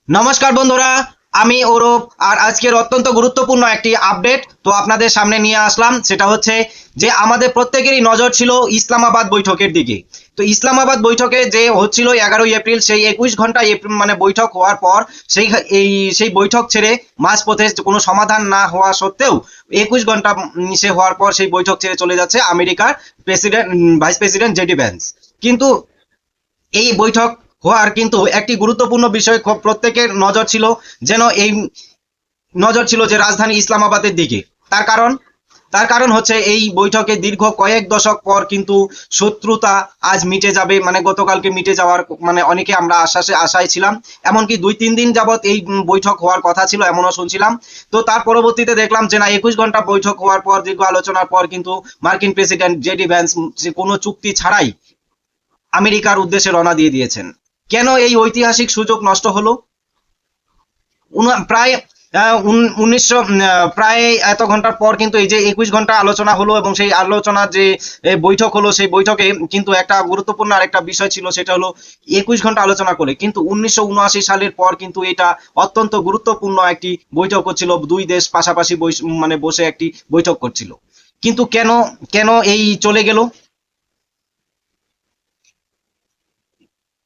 নমস্কার বন্ধুরা, আমি অরূপ। আর আজকের অত্যন্ত গুরুত্বপূর্ণ একটি আপডেট তো আপনাদের সামনে নিয়ে আসলাম। সেটা হচ্ছে যে আমাদের প্রত্যেকেরই নজর ছিল ইসলামাবাদ বৈঠকের দিকে। তো ইসলামাবাদ বৈঠকে যে হচ্ছিল 11 এপ্রিল, সেই 21 ঘন্টা মানে বৈঠক হওয়ার পর সেই সেই বৈঠক ছেড়ে মাঝপথে কোনো সমাধান না হওয়া সত্ত্বেও 21 ঘন্টা সে হওয়ার পর সেই বৈঠক ছেড়ে চলে যাচ্ছে আমেরিকার president, vice president JD Vance. কিন্তু এই বৈঠক হওয়ার কিন্তু একটি গুরুত্বপূর্ণ বিষয় প্রত্যেকের নজর ছিল, যেন এই নজর ছিল যে রাজধানী ইসলামাবাদের দিকে। তার কারণ তার কারণ হচ্ছে এই বৈঠকে দীর্ঘ কয়েক দশক পর কিন্তু শত্রুতা আজ মিটে যাবে, মানে গতকালকে মিটে যাওয়ার মানে অনেকে আমরা আশায় ছিলাম। এমনকি 2-3 দিন যাবত এই বৈঠক হওয়ার কথা ছিল এমনও শুনছিলাম। তো তার পরবর্তীতে দেখলাম যে না, 21 ঘন্টা বৈঠক হওয়ার পর, দীর্ঘ আলোচনার পর কিন্তু মার্কিন প্রেসিডেন্ট জেডি ভ্যান্স কোনো চুক্তি ছাড়াই আমেরিকার উদ্দেশ্যে রওনা দিয়ে দিয়েছেন। কেন এই ঐতিহাসিক সুযোগ নষ্ট হলো? প্রায় 1900 প্রায় এত ঘন্টার পর কিন্তু এই যে 21 ঘন্টা আলোচনা হলো, এবং সেই আলোচনার যে বৈঠক হলো, সেই বৈঠকে কিন্তু একটা গুরুত্বপূর্ণ আরেকটা বিষয় ছিল, সেটা হলো 21 ঘন্টা আলোচনা করে কিন্তু 1979 সালের পর কিন্তু এটা অত্যন্ত গুরুত্বপূর্ণ একটি বৈঠক হচ্ছিল। দুই দেশ পাশাপাশি মানে বসে একটি বৈঠক করছিল। কিন্তু কেন কেন এই চলে গেল?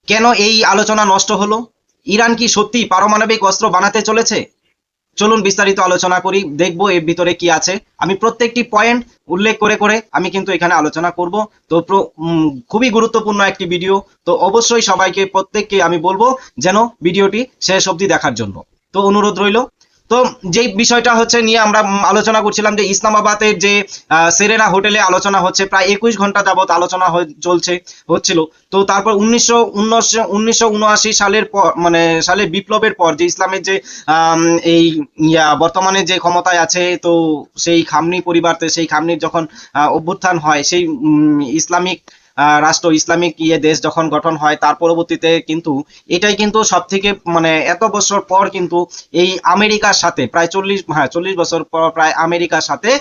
কেন এই আলোচনা নষ্ট হলো? ইরান কি সত্যি পারমাণবিক অস্ত্র বানাতে চলেছে? চলুন বিস্তারিত আলোচনা করি, দেখবো এর ভিতরে কি আছে। আমি প্রত্যেকটি পয়েন্ট উল্লেখ করে করে আমি কিন্তু এখানে আলোচনা করব। তো খুবই গুরুত্বপূর্ণ একটি ভিডিও। তো অবশ্যই সবাইকে, প্রত্যেককে আমি বলবো যেন ভিডিওটি শেষ অবধি দেখার জন্য। তো অনুরোধ রইল। তো যেই বিষয়টা হচ্ছে নিয়ে আমরা আলোচনা করছিলাম, যে ইসলামাবাদের যে সেরেনা হোটেলে আলোচনা হচ্ছে, প্রায় 21 ঘন্টা যাবত আলোচনা হচ্ছিল। তো তারপর 1979 সালের পর, মানে সালের বিপ্লবের পর, যে ইসলামের যে এই বর্তমানে যে ক্ষমতায় আছে, তো সেই খামনি পরিবারতে, সেই খামনির যখন অভ্যুত্থান হয়, সেই ইসলামিক রাষ্ট্র, ইসলামিক দেশ যখন গঠন হয়, তার পরবর্তীতে কিন্তু এটাই কিন্তু সব থেকে, মানে এত বছর পর কিন্তু এই আমেরিকার সাথে প্রায় 40 বছর পর প্রায় আমেরিকার সাথে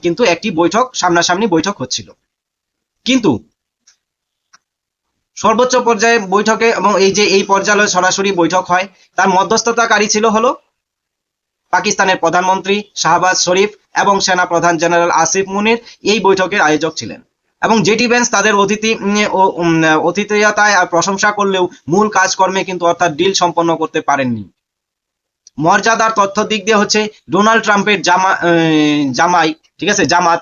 কিন্তু একটি বৈঠক, সামনাসামনি বৈঠক হচ্ছিল। কিন্তু সর্বোচ্চ পর্যায়ে বৈঠকে, এবং এই পর্যায়ে সরাসরি বৈঠক হয়, তার মধ্যস্থতাকারী ছিল হলো পাকিস্তানের প্রধানমন্ত্রী শাহবাজ শরীফ এবং সেনা প্রধান জেনারেল আসিফ মুনির এই বৈঠকের আয়োজক ছিলেন। এবং জেডি ভ্যান্স তাদের অতিথেয়তায় প্রশংসা করলেও মূল কাজকর্মে কিন্তু, অর্থাৎ ডিল সম্পন্ন করতে পারেননি। মর্যাদার তথ্য দিক দিয়ে হচ্ছে ডোনাল্ড ট্রাম্পের জামাই, ঠিক আছে, জামাত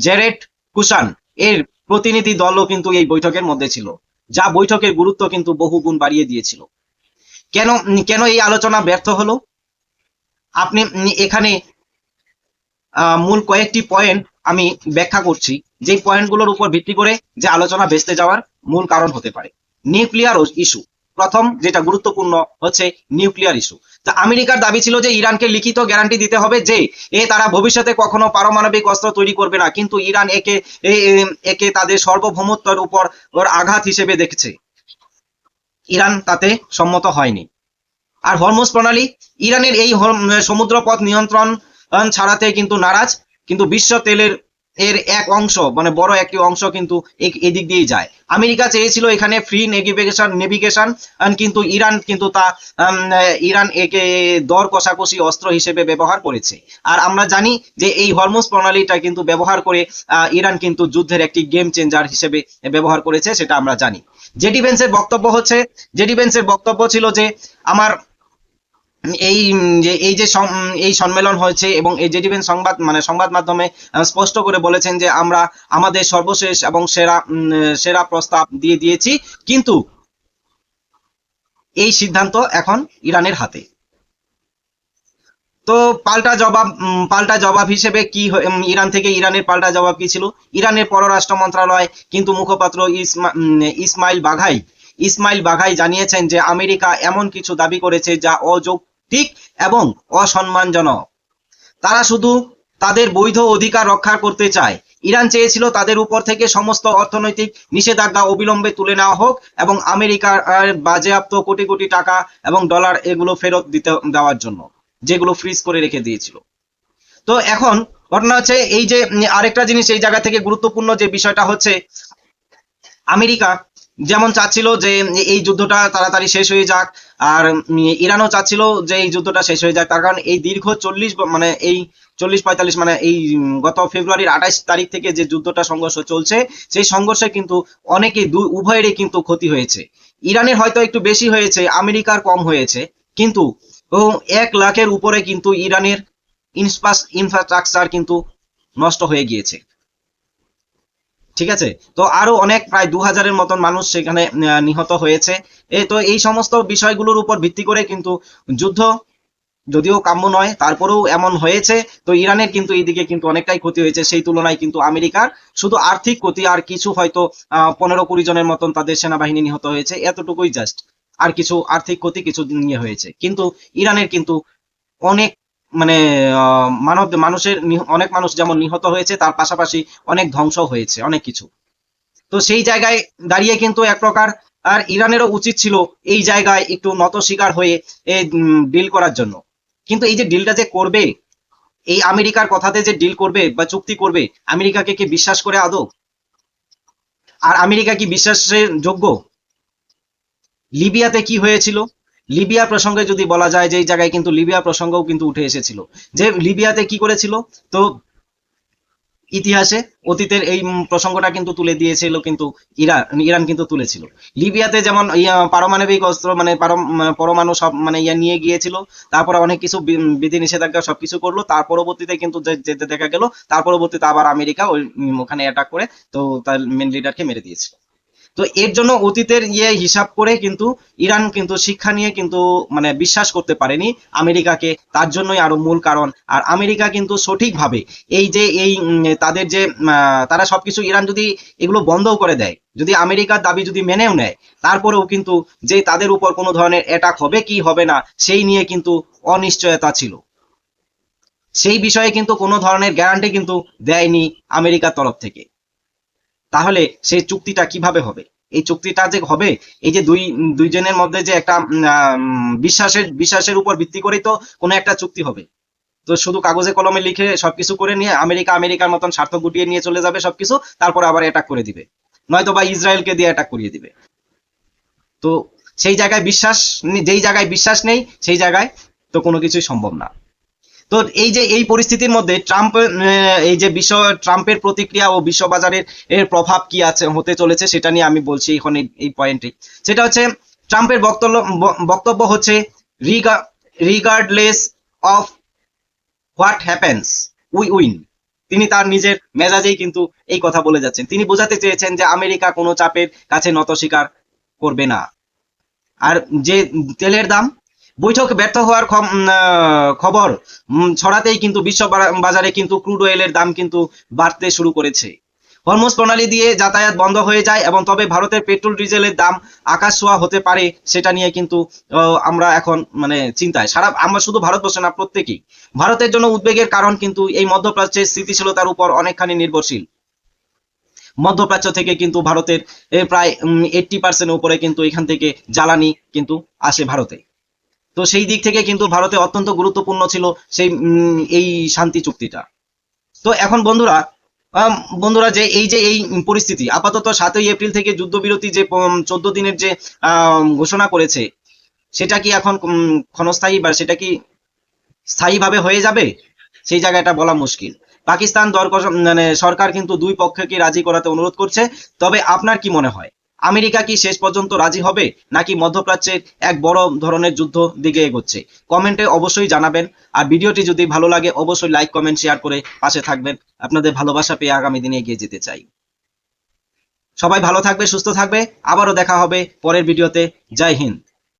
জেরেড কুশান এর প্রতিনিধি দলও কিন্তু এই বৈঠকের মধ্যে ছিল, যা বৈঠকের গুরুত্ব কিন্তু বহুগুণ বাড়িয়ে দিয়েছিল। কেন কেন এই আলোচনা ব্যর্থ হলো? আপনি এখানে মূল কয়েকটি পয়েন্ট আমি ব্যাখ্যা করছি, যে পয়েন্টগুলোর উপর ভিত্তি করে যে আলোচনা ভেস্তে যাওয়ার মূল কারণ হতে পারে। Nuclear issue. প্রথম যেটা গুরুত্বপূর্ণ হচ্ছে নিউক্লিয়ার ইস্যু। তা আমেরিকার দাবি ছিল যে ইরানকে লিখিত গ্যারান্টি দিতে হবে যে তারা ভবিষ্যতে কখনো পারমাণবিক অস্ত্র তৈরি করবে না, কিন্তু ইরান একে তাদের সার্বভৌমত্বের উপর আঘাত হিসেবে দেখছে। ইরান তাতে সম্মত হয়নি। আর হরমুজ প্রণালী, ইরানের এই সমুদ্রপথ নিয়ন্ত্রণ ছাড়াতে কিন্তু নারাজ। কিন্তু বিশ্ব তেলের এক অংশ, মানে বড় একটি অংশ কিন্তু এদিক দিয়েই যায়। আমেরিকা চেয়েছিল এখানে ফ্রি নেভিগেশন, কিন্তু ইরান কিন্তু ইরান একে দর কষাকষি অস্ত্র হিসেবে ব্যবহার করেছে। আর আমরা জানি যে এই হরমুজ প্রণালীটা কিন্তু ব্যবহার করে ইরান কিন্তু যুদ্ধের একটি গেম চেঞ্জার হিসেবে ব্যবহার করেছে, সেটা আমরা জানি। জেডি ভেন্সের বক্তব্য ছিল যে আমার এই যে এই সম্মেলন হয়েছে, এবং এই জেডি ভেন্স সংবাদ মাধ্যমে স্পষ্ট করে বলেছেন যে আমরা আমাদের সর্বশেষ এবং সেরা প্রস্তাব দিয়ে দিয়েছি, কিন্তু এই সিদ্ধান্ত এখন ইরানের হাতে। তো পাল্টা জবাব হিসেবে কি ইরানের পাল্টা জবাব কি ছিল? ইরানের পররাষ্ট্র মন্ত্রণালয় কিন্তু মুখপাত্র ইসমাইল বাঘাই জানিয়েছেন যে আমেরিকা এমন কিছু দাবি করেছে যা অযৌক্তিক এবং অসম্মানজনক। তারা শুধু তাদের বৈধ অধিকার রক্ষা করতে চায়। ইরান চেয়েছিল তাদের উপর থেকে সমস্ত অর্থনৈতিক নিষেধাজ্ঞা অবিলম্বে তুলে নেওয়া হোক, এবং আমেরিকার বাজেয়াপ্ত কোটি কোটি টাকা এবং ডলার এগুলো ফেরত দেওয়ার জন্য, যেগুলো ফ্রিজ করে রেখে দিয়েছিল। তো এখন ঘটনা হচ্ছে এই যে আরেকটা জিনিস এই জায়গা থেকে গুরুত্বপূর্ণ যে বিষয়টা হচ্ছে, আমেরিকা যেমন চাচ্ছিল যে এই যুদ্ধটা তাড়াতাড়ি শেষ হয়ে যাক, আর ইরানও চাচ্ছিল যে এই যুদ্ধটা শেষ হয়ে যাক। তার কারণ এই দীর্ঘ 40 মানে এই 40-45 মানে এই গত ফেব্রুয়ারির 28 তারিখ থেকে যে যুদ্ধটা সংঘর্ষ চলছে, সেই সংঘর্ষে কিন্তু অনেকেই উভয়েরই কিন্তু ক্ষতি হয়েছে। ইরানের হয়তো একটু বেশি হয়েছে, আমেরিকার কম হয়েছে, কিন্তু 1 লাখের উপরে কিন্তু ইরানের ইনফ্রাস্ট্রাকচার কিন্তু নষ্ট হয়ে গিয়েছে। ঠিক আছে, তো আরো অনেক প্রায় 2000-এর মতন মানুষ সেখানে নিহত হয়েছে। তো এই সমস্ত বিষয়গুলোর উপর ভিত্তি করে কিন্তু যুদ্ধ যদিও কাম্য নয়, তারপরেও এমন হয়েছে। তো ইরানের কিন্তু এইদিকে কিন্তু অনেকটাই ক্ষতি হয়েছে, সেই তুলনায় কিন্তু আমেরিকার শুধু আর্থিক ক্ষতি, আর কিছু হয়তো 15-20 জনের মতন তাদের সেনাবাহিনী নিহত হয়েছে, এতটুকুই জাস্ট। আর কিছু আর্থিক ক্ষতি কিছু নিয়ে হয়েছে, কিন্তু ইরানের কিন্তু অনেক মানে অনেক মানুষ যেমন নিহত হয়েছে, তার পাশাপাশি অনেক ধ্বংস হয়েছে, অনেক কিছু। তো সেই জায়গায় দাঁড়িয়ে কিন্তু এক প্রকার আর ইরানেরও উচিত ছিল এই জায়গায় একটু নত শিকার হয়ে ডিল করার জন্য। কিন্তু এই যে ডিলটা যে করবে, এই আমেরিকার কথাতে যে ডিল করবে বা চুক্তি করবে, আমেরিকাকে কি বিশ্বাস করে আদৌ? আর আমেরিকা কি বিশ্বাসের যোগ্য? লিবিয়াতে কি হয়েছিল? লিবিয়া প্রসঙ্গে যদি বলা যায়, যে এই জায়গায় কিন্তু লিবিয়া প্রসঙ্গও কিন্তু উঠে এসেছিল, যে লিবিয়াতে কি করেছিল। তো ইতিহাসে অতীতের এই প্রসঙ্গটা কিন্তু তুলে দিয়েছিল, কিন্তু ইরান কিন্তু তুলেছিল। লিবিয়াতে যেমন পারমাণবিক অস্ত্র মানে পরমাণু সব মানে নিয়ে গিয়েছিল, তারপরে অনেক কিছু বিধি নিষেধাজ্ঞা সবকিছু করলো, তার পরবর্তীতে কিন্তু যেতে দেখা গেল, তার পরবর্তীতে আবার আমেরিকা ওখানে অ্যাটাক করে তো তার মেন লিডারকে মেরে দিয়েছিল। তো এর জন্য অতীতের হিসাব করে কিন্তু ইরান কিন্তু শিক্ষা নিয়ে কিন্তু মানে বিশ্বাস করতে পারেনি আমেরিকাকে, তার জন্যই আরো মূল কারণ। আর আমেরিকা কিন্তু সঠিকভাবে এই যে তাদের যে তারা সবকিছু ইরান যদি এগুলো বন্ধও করে দেয়, যদি আমেরিকার দাবি যদি মেনেও নেয়, তারপরেও কিন্তু যে তাদের উপর কোনো ধরনের অ্যাটাক হবে কি হবে না সেই নিয়ে কিন্তু অনিশ্চয়তা ছিল। সেই বিষয়ে কিন্তু কোনো ধরনের গ্যারান্টি কিন্তু দেয়নি আমেরিকার তরফ থেকে। তাহলে সেই চুক্তিটা কিভাবে হবে? এই চুক্তিটা যে হবে, এই যে দুইজনের মধ্যে যে একটা বিশ্বাসের উপর ভিত্তি করেই তো কোনো একটা চুক্তি হবে। তো শুধু কাগজে কলমে লিখে সবকিছু করে নিয়ে আমেরিকার মতন স্বার্থ গুটিয়ে নিয়ে চলে যাবে সবকিছু, তারপরে আবার অ্যাটাক করে দিবে, নয়তো বা ইসরায়েলকে দিয়ে অ্যাটাক করিয়ে দিবে। তো সেই জায়গায় যেই জায়গায় বিশ্বাস নেই, সেই জায়গায় তো কোনো কিছুই সম্ভব না। তো এই যে এই পরিস্থিতির মধ্যে এই যে ট্রাম্পের প্রতিক্রিয়া ও বিশ্ববাজারের প্রভাব কি আছে হতে চলেছে, সেটা নিয়ে আমি বলছি এখন এই পয়েন্টে। সেটা হচ্ছে ট্রাম্পের বক্তব্য হচ্ছে regardless of what happens we win. তিনি তার নিজের মেজাজেই কিন্তু এই কথা বলে যাচ্ছেন। তিনি বোঝাতে চেয়েছেন যে আমেরিকা কোনো চাপের কাছে নত স্বীকার করবে না। আর যে তেলের দাম, বৈঠক ব্যর্থ হওয়ার খবর ছড়াতেই কিন্তু বিশ্ব বাজারে কিন্তু ক্রুড অয়েলের দাম কিন্তু বাড়তে শুরু করেছে। হরমুজ প্রণালী দিয়ে যাতায়াত বন্ধ হয়ে যায়, এবং তবে ভারতের পেট্রোল ডিজেলের দাম আকাশ ছোঁয়া হতে পারে, সেটা নিয়ে কিন্তু আমরা এখন মানে চিন্তায়। আমরা শুধু ভারতবর্ষে না, প্রত্যেকেই। ভারতের জন্য উদ্বেগের কারণ কিন্তু এই মধ্যপ্রাচ্যের স্থিতিশীলতার উপর অনেকখানি নির্ভরশীল। মধ্যপ্রাচ্য থেকে কিন্তু ভারতের প্রায় 80% উপরে কিন্তু এখান থেকে জ্বালানি কিন্তু আসে ভারতে। তো সেই দিক থেকে কিন্তু ভারতে অত্যন্ত গুরুত্বপূর্ণ ছিল সেই এই শান্তি চুক্তিটা। তো এখন বন্ধুরা যে এই পরিস্থিতি আপাতত 7ই এপ্রিল থেকে যুদ্ধবিরতি যে 14 দিনের যে ঘোষণা করেছে, সেটা কি এখন ক্ষণস্থায়ী বা সেটা কি স্থায়ীভাবে হয়ে যাবে, সেই জায়গাটা বলা মুশকিল। পাকিস্তান মানে সরকার কিন্তু দুই পক্ষকে রাজি করাতে অনুরোধ করছে। তবে আপনার কি মনে হয়, আমেরিকা কি শেষ পর্যন্ত রাজি হবে, নাকি মধ্যপ্রাচ্যের এক বড় ধরনের যুদ্ধ দিকে এগোচ্ছে? কমেন্টে অবশ্যই জানাবেন। আর ভিডিওটি যদি ভালো লাগে অবশ্যই লাইক কমেন্ট শেয়ার করে পাশে থাকবেন। আপনাদের ভালোবাসা পেয়ে আগামী দিনে এগিয়ে যেতে চাই। সবাই ভালো থাকবে, সুস্থ থাকবে। আবারও দেখা হবে পরের ভিডিওতে। জয় হিন্দ।